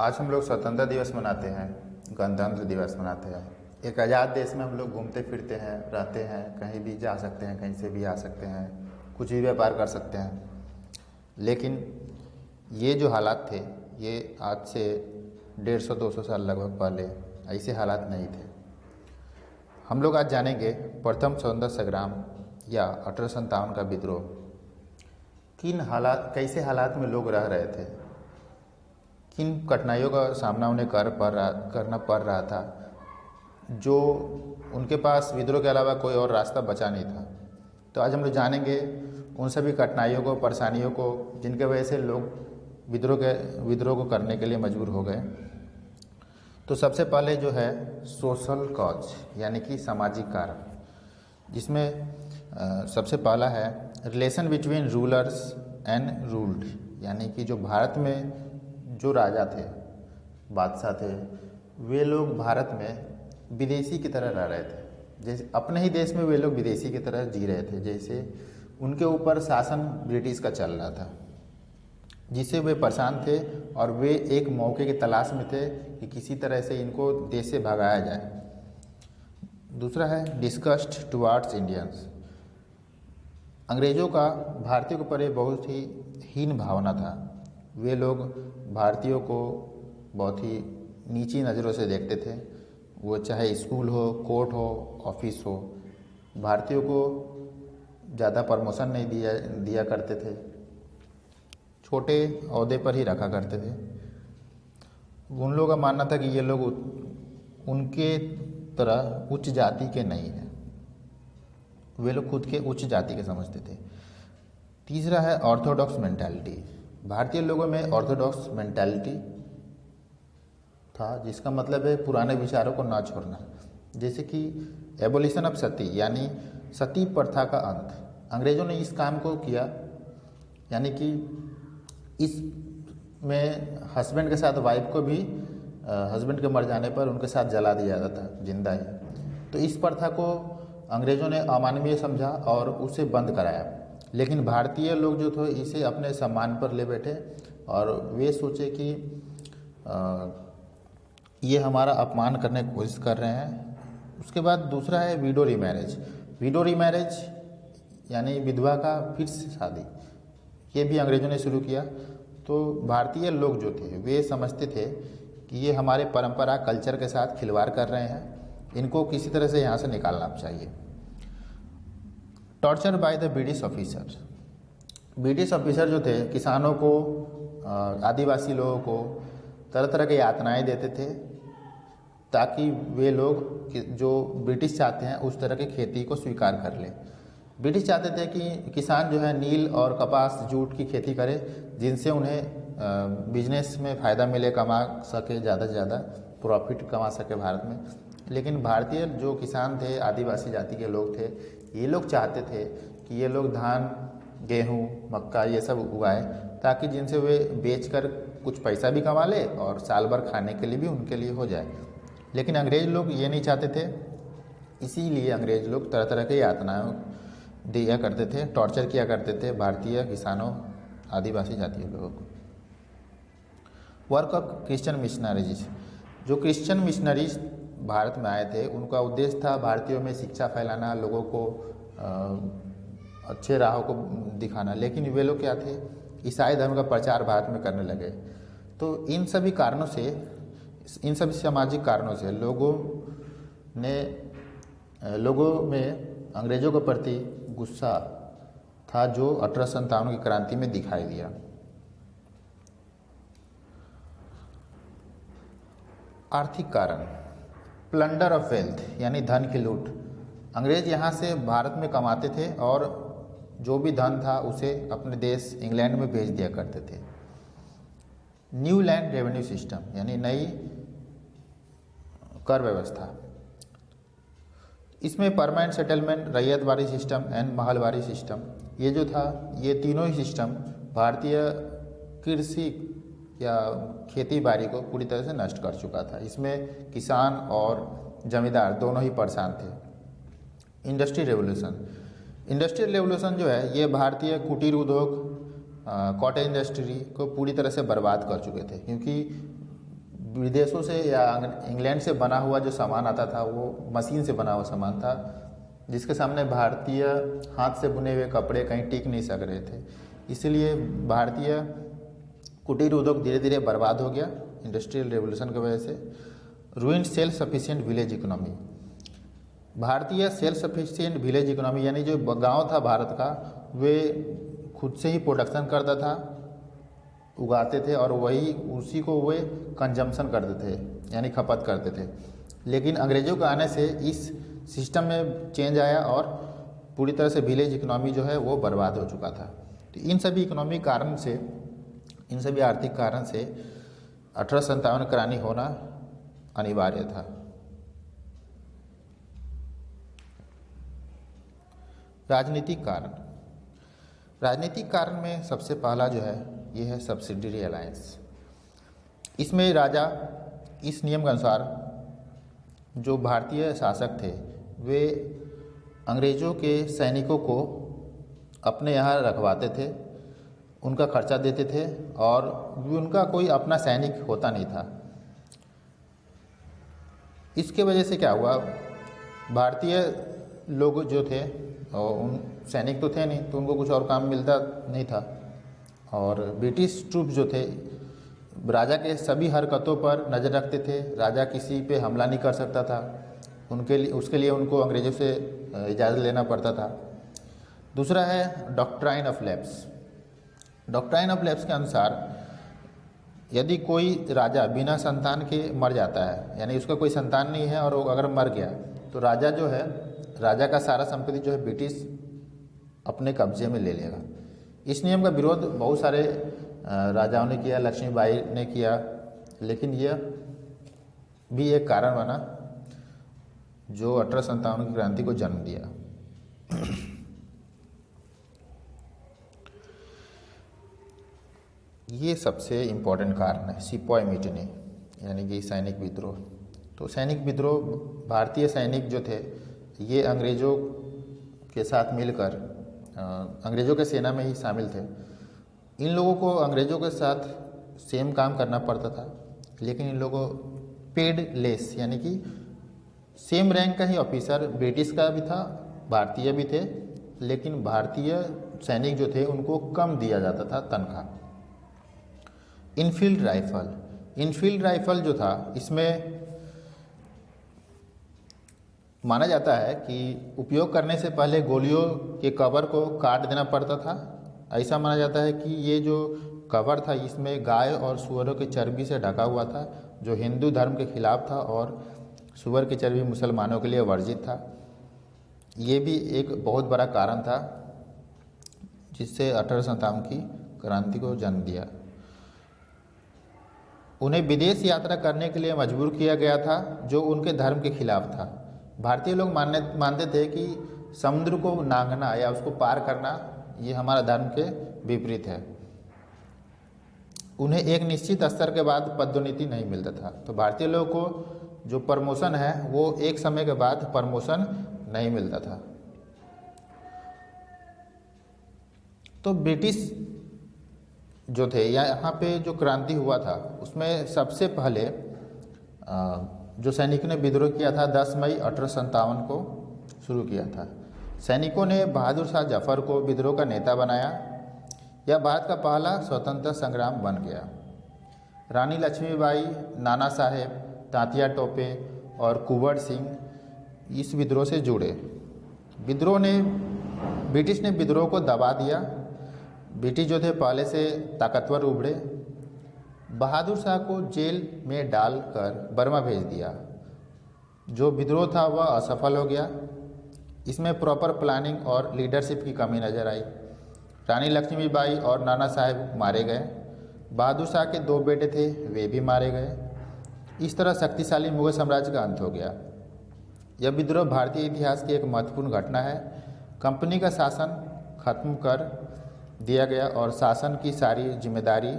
आज हम लोग स्वतंत्रता दिवस मनाते हैं, गणतंत्र दिवस मनाते हैं। एक आज़ाद देश में हम लोग घूमते फिरते हैं, रहते हैं, कहीं भी जा सकते हैं, कहीं से भी आ सकते हैं, कुछ भी व्यापार कर सकते हैं। लेकिन ये जो हालात थे, ये आज से 150-200 साल लगभग पहले ऐसे हालात नहीं थे। हम लोग आज जानेंगे प्रथम स्वतंत्रता संग्राम या 1857 का विद्रोह। किन हालात, कैसे हालात में लोग रह रहे थे, किन कठिनाइयों का सामना उन्हें करना पड़ रहा था, जो उनके पास विद्रोह के अलावा कोई और रास्ता बचा नहीं था। तो आज हम लोग जानेंगे उन सभी कठिनाइयों को, परेशानियों को, जिनके वजह से लोग विद्रोह को करने के लिए मजबूर हो गए। तो सबसे पहले जो है सोशल कॉज यानी कि सामाजिक कारण, जिसमें सबसे पहला है relation between rulers and ruled, यानी कि जो भारत में जो राजा थे, बादशाह थे, वे लोग भारत में विदेशी की तरह रह रहे थे। जैसे अपने ही देश में वे लोग विदेशी की तरह जी रहे थे, जैसे उनके ऊपर शासन ब्रिटिश का चल रहा था, जिससे वे परेशान थे और वे एक मौके की तलाश में थे कि किसी तरह से इनको देश से भगाया जाए। दूसरा है डिस्गस्ट टुवार्ड्स इंडियंस। अंग्रेज़ों का भारतीयों के ऊपर बहुत ही हीन भावना था। वे लोग भारतीयों को बहुत ही नीची नज़रों से देखते थे। वो चाहे स्कूल हो, कोर्ट हो, ऑफिस हो, भारतीयों को ज़्यादा प्रमोशन नहीं दिया करते थे, छोटे ओहदे पर ही रखा करते थे। उन लोगों का मानना था कि ये लोग उनके तरह उच्च जाति के नहीं हैं, वे लोग खुद के उच्च जाति के समझते थे। तीसरा है ऑर्थोडॉक्स मेंटालिटी। भारतीय लोगों में ऑर्थोडॉक्स मेंटालिटी था, जिसका मतलब है पुराने विचारों को ना छोड़ना। जैसे कि एबोलिशन ऑफ सती, यानी सती प्रथा का अंत। अंग्रेज़ों ने इस काम को किया, यानी कि इसमें हस्बैंड के साथ वाइफ को भी हस्बैंड के मर जाने पर उनके साथ जला दिया जाता था जिंदा ही। तो इस प्रथा को अंग्रेज़ों ने अमानवीय समझा और उसे बंद कराया। लेकिन भारतीय लोग जो थे इसे अपने सम्मान पर ले बैठे और वे सोचे कि ये हमारा अपमान करने की कोशिश कर रहे हैं। उसके बाद दूसरा है विडो रीमैरेज। विडो रीमैरेज यानी विधवा का फिर से शादी, ये भी अंग्रेज़ों ने शुरू किया। तो भारतीय लोग जो थे वे समझते थे कि ये हमारे परंपरा कल्चर के साथ खिलवाड़ कर रहे हैं, इनको किसी तरह से यहाँ से निकालना चाहिए। Torture by the British officer. British officer जो थे किसानों को, आदिवासी लोगों को तरह तरह की यातनाएं देते थे, ताकि वे लोग जो ब्रिटिश चाहते हैं उस तरह की खेती को स्वीकार कर लें। ब्रिटिश चाहते थे कि किसान जो है नील और कपास, जूट की खेती करे, जिनसे उन्हें बिजनेस में फ़ायदा मिले, कमा सके, ज़्यादा से ज़्यादा प्रॉफिट कमा सके भारत में। लेकिन भारतीय जो किसान थे, आदिवासी जाति के लोग थे, ये लोग चाहते थे कि ये लोग धान, गेहूँ, मक्का ये सब उगाए, ताकि जिनसे वे बेचकर कुछ पैसा भी कमा ले और साल भर खाने के लिए भी उनके लिए हो जाए। लेकिन अंग्रेज़ लोग ये नहीं चाहते थे, इसीलिए अंग्रेज़ लोग तरह तरह की यातनाएं दिया करते थे, टॉर्चर किया करते थे भारतीय किसानों, आदिवासी जातीय लोगों को। Work of Christian missionaries. जो क्रिश्चियन मिशनरीज भारत में आए थे, उनका उद्देश्य था भारतीयों में शिक्षा फैलाना, लोगों को अच्छे राहों को दिखाना। लेकिन वे लोग क्या थे, ईसाई धर्म का प्रचार भारत में करने लगे। तो इन सभी कारणों से, इन सभी सामाजिक कारणों से लोगों में अंग्रेज़ों के प्रति गुस्सा था, जो 1857 की क्रांति में दिखाई दिया। आर्थिक कारण, प्लंडर ऑफ वेल्थ यानी धन की लूट। अंग्रेज़ यहाँ से भारत में कमाते थे और जो भी धन था उसे अपने देश इंग्लैंड में भेज दिया करते थे। न्यू लैंड रेवेन्यू सिस्टम यानी नई कर व्यवस्था। इसमें permanent settlement, ryotwari system and Mahalwari system, ये जो था, ये तीनों ही सिस्टम भारतीय कृषि या खेती बाड़ी को पूरी तरह से नष्ट कर चुका था। इसमें किसान और जमींदार दोनों ही परेशान थे। इंडस्ट्रियल रेवोल्यूशन जो है, ये भारतीय कुटीर उद्योग, कॉटेज इंडस्ट्री को पूरी तरह से बर्बाद कर चुके थे, क्योंकि विदेशों से या इंग्लैंड से बना हुआ जो सामान आता था वो मशीन से बना हुआ सामान था, जिसके सामने भारतीय हाथ से बुने हुए कपड़े कहीं टिक नहीं सक रहे थे। इसलिए भारतीय कुटीर उद्योग धीरे धीरे बर्बाद हो गया इंडस्ट्रियल रेवोल्यूशन की वजह से। Ruined self sufficient village economy, भारतीय सेल्फ सफिशिएंट विलेज इकोनॉमी यानी जो गांव था भारत का, वे खुद से ही प्रोडक्शन करता था, उगाते थे और वही उसी को वे कंजम्पशन करते थे यानी खपत करते थे। लेकिन अंग्रेज़ों के आने से इस सिस्टम में चेंज आया और पूरी तरह से विलेज इकोनॉमी जो है वो बर्बाद हो चुका था। तो इन सभी इकोनॉमिक कारण से, इन सभी आर्थिक कारण से 1857 क्रांति होना अनिवार्य था। राजनीतिक कारण, राजनीतिक कारण में सबसे पहला जो है ये है सब्सिडियरी अलायंस। इसमें राजा इस नियम के अनुसार जो भारतीय शासक थे वे अंग्रेज़ों के सैनिकों को अपने यहाँ रखवाते थे, उनका खर्चा देते थे और उनका कोई अपना सैनिक होता नहीं था। इसके वजह से क्या हुआ, भारतीय लोग जो थे और उन सैनिक तो थे नहीं तो उनको कुछ और काम मिलता नहीं था, और ब्रिटिश ट्रूप जो थे राजा के सभी हरकतों पर नज़र रखते थे। राजा किसी पे हमला नहीं कर सकता था, उसके लिए उनको अंग्रेज़ों से इजाज़त लेना पड़ता था। दूसरा है doctrine of lapse. Doctrine of lapse के अनुसार यदि कोई राजा बिना संतान के मर जाता है, यानी उसका कोई संतान नहीं है और वो अगर मर गया तो राजा जो है, राजा का सारा संपत्ति जो है ब्रिटिश अपने कब्जे में ले लेगा। इस नियम का विरोध बहुत सारे राजाओं ने किया, लक्ष्मीबाई ने किया, लेकिन यह भी एक कारण बना जो 1857 की क्रांति को जन्म दिया। ये सबसे इम्पोर्टेंट कारण है सिपॉय मिटनी यानी कि सैनिक विद्रोह। तो सैनिक विद्रोह, भारतीय सैनिक जो थे ये अंग्रेज़ों के साथ मिलकर अंग्रेज़ों के सेना में ही शामिल थे। इन लोगों को अंग्रेज़ों के साथ सेम काम करना पड़ता था, लेकिन इन लोगों पेड लेस यानी कि सेम रैंक का ही ऑफिसर ब्रिटिश का भी था, भारतीय भी थे, लेकिन भारतीय सैनिक जो थे उनको कम दिया जाता था तनख्वाह। इनफील्ड राइफल, इनफील्ड राइफल जो था इसमें माना जाता है कि उपयोग करने से पहले गोलियों के कवर को काट देना पड़ता था। ऐसा माना जाता है कि ये जो कवर था इसमें गाय और सूअरों की चर्बी से ढका हुआ था, जो हिंदू धर्म के खिलाफ था, और सूअर की चर्बी मुसलमानों के लिए वर्जित था। ये भी एक बहुत बड़ा कारण था जिससे 1857 की क्रांति को जन्म दिया। उन्हें विदेश यात्रा करने के लिए मजबूर किया गया था जो उनके धर्म के खिलाफ था। भारतीय लोग मानते थे कि समुद्र को नांगना या उसको पार करना ये हमारा धर्म के विपरीत है। उन्हें एक निश्चित स्तर के बाद पदोन्नति नहीं मिलता था, तो भारतीय लोगों को जो प्रमोशन है वो एक समय के बाद प्रमोशन नहीं मिलता था। तो ब्रिटिश जो थे या यहाँ पे जो क्रांति हुआ था उसमें सबसे पहले जो सैनिकों ने विद्रोह किया था 10 मई 1857 को शुरू किया था। सैनिकों ने बहादुर शाह जफर को विद्रोह का नेता बनाया। यह भारत का पहला स्वतंत्रता संग्राम बन गया। रानी लक्ष्मीबाई, नाना साहेब, तांतिया टोपे और कुंवर सिंह इस विद्रोह से जुड़े। ब्रिटिश ने विद्रोह को दबा दिया। ब्रिटिश जो थे पहले से ताकतवर उभरे। बहादुर शाह को जेल में डालकर बर्मा भेज दिया। जो विद्रोह था वह असफल हो गया। इसमें प्रॉपर प्लानिंग और लीडरशिप की कमी नजर आई। रानी लक्ष्मीबाई और नाना साहेब मारे गए। बहादुर शाह के 2 बेटे थे, वे भी मारे गए। इस तरह शक्तिशाली मुगल साम्राज्य का अंत हो गया। यह विद्रोह भारतीय इतिहास की एक महत्वपूर्ण घटना है। कंपनी का शासन खत्म कर दिया गया और शासन की सारी जिम्मेदारी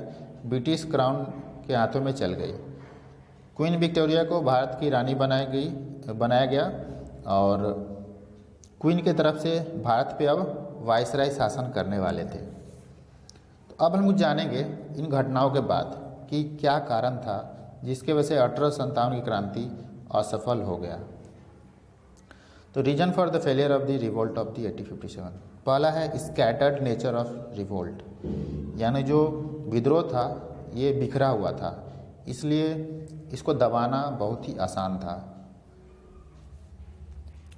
ब्रिटिश क्राउन के हाथों में चल गई। क्वीन विक्टोरिया को भारत की रानी बनाया गया और क्वीन के तरफ से भारत पे अब वायसराय शासन करने वाले थे। तो अब हम जानेंगे इन घटनाओं के बाद कि क्या कारण था जिसके वजह से 1857 की क्रांति असफल हो गया। तो reason for the failure of the revolt of the 1857, पहला है स्कैटर्ड नेचर ऑफ रिवोल्ट, यानी जो विद्रोह था ये बिखरा हुआ था, इसलिए इसको दबाना बहुत ही आसान था।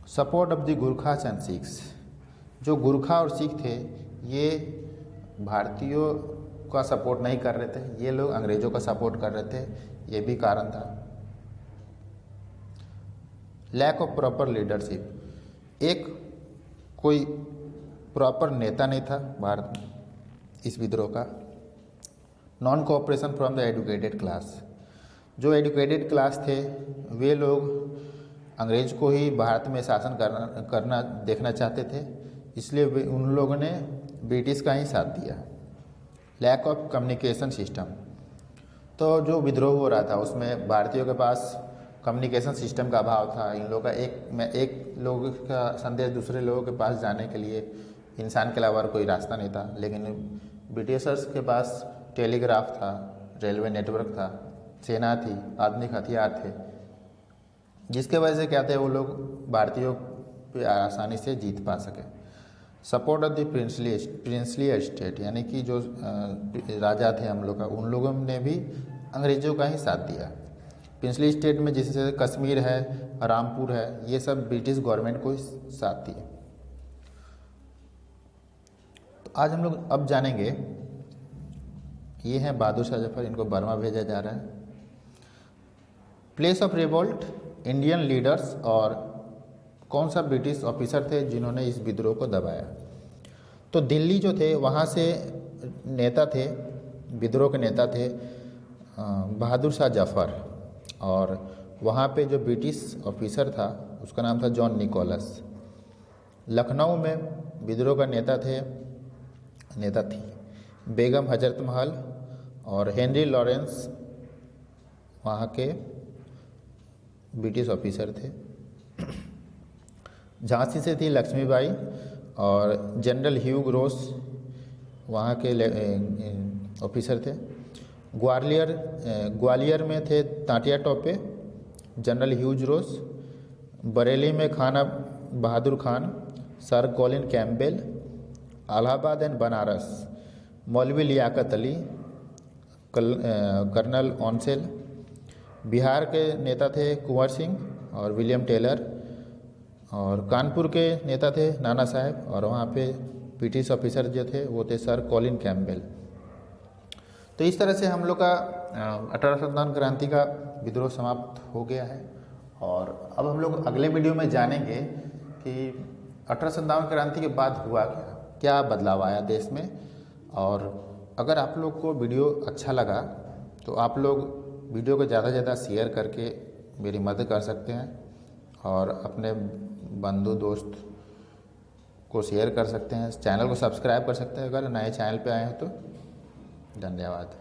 Support of the गुरखास and Sikhs, जो गुरखा और सिख थे ये भारतीयों का सपोर्ट नहीं कर रहे थे, ये लोग अंग्रेज़ों का सपोर्ट कर रहे थे, ये भी कारण था। लैक ऑफ प्रॉपर लीडरशिप, एक कोई प्रॉपर नेता नहीं था भारत में इस विद्रोह का। Non cooperation from the educated class, जो एजुकेटेड क्लास थे वे लोग अंग्रेज को ही भारत में शासन करना देखना चाहते थे, इसलिए उन लोगों ने ब्रिटिश का ही साथ दिया। लैक ऑफ कम्युनिकेशन सिस्टम, तो जो विद्रोह हो रहा था उसमें भारतीयों के पास कम्युनिकेशन सिस्टम का अभाव था। इन लोगों का एक लोगों का संदेश दूसरे लोगों के पास जाने के लिए इंसान के अलावा कोई रास्ता नहीं था, लेकिन ब्रिटिशर्स के पास टेलीग्राफ था, रेलवे नेटवर्क था, सेना थी, आधुनिक हथियार थे, जिसके वजह से क्या थे वो लोग भारतीयों पे आसानी से जीत पा सके। Support of the princely estate, यानी कि जो राजा थे हम लोग का, उन लोगों ने भी अंग्रेज़ों का ही साथ दिया। प्रिंसली स्टेट में जैसे कश्मीर है, रामपुर है, ये सब ब्रिटिश गवर्नमेंट को साथ दिए। तो आज हम लोग अब जानेंगे, ये हैं बहादुर शाह जफर, इनको बर्मा भेजा जा रहा है। Place of revolt, Indian leaders, और कौन सा ब्रिटिश ऑफिसर थे जिन्होंने इस विद्रोह को दबाया। तो दिल्ली जो थे वहाँ से नेता थे, विद्रोह के नेता थे बहादुर शाह जफर, और वहाँ पे जो ब्रिटिश ऑफिसर था उसका नाम था जॉन निकोलस। लखनऊ में विद्रोह का नेता थी बेगम हजरत महल और हेनरी लॉरेंस, वहाँ के ब्रिटिश ऑफिसर थे। झांसी से थी लक्ष्मीबाई और जनरल ह्यूग रोस वहाँ के ऑफिसर थे। ग्वालियर में थे Tantia Tope, general Hugh Rose. Bareilly में Khan Bahadur Khan, sir Colin Campbell. Allahabad and Banaras Maulvi Liyaqat Ali, colonel ऑनसेल। बिहार के नेता थे कुंवर सिंह और विलियम टेलर, और कानपुर के नेता थे नाना साहब, और वहाँ पे ब्रिटिश ऑफिसर जो थे वो थे सर कॉलिन कैम्पबेल। तो इस तरह से हम लोग का 1857 क्रांति का विद्रोह समाप्त हो गया है। और अब हम लोग अगले वीडियो में जानेंगे कि 1857 क्रांति के बाद हुआ क्या बदलाव आया देश में। और अगर आप लोग को वीडियो अच्छा लगा तो आप लोग वीडियो को ज़्यादा से ज़्यादा शेयर करके मेरी मदद कर सकते हैं, और अपने बंधु दोस्त को शेयर कर सकते हैं। चैनल को सब्सक्राइब कर सकते हैं अगर नए चैनल पे आए हैं तो। धन्यवाद।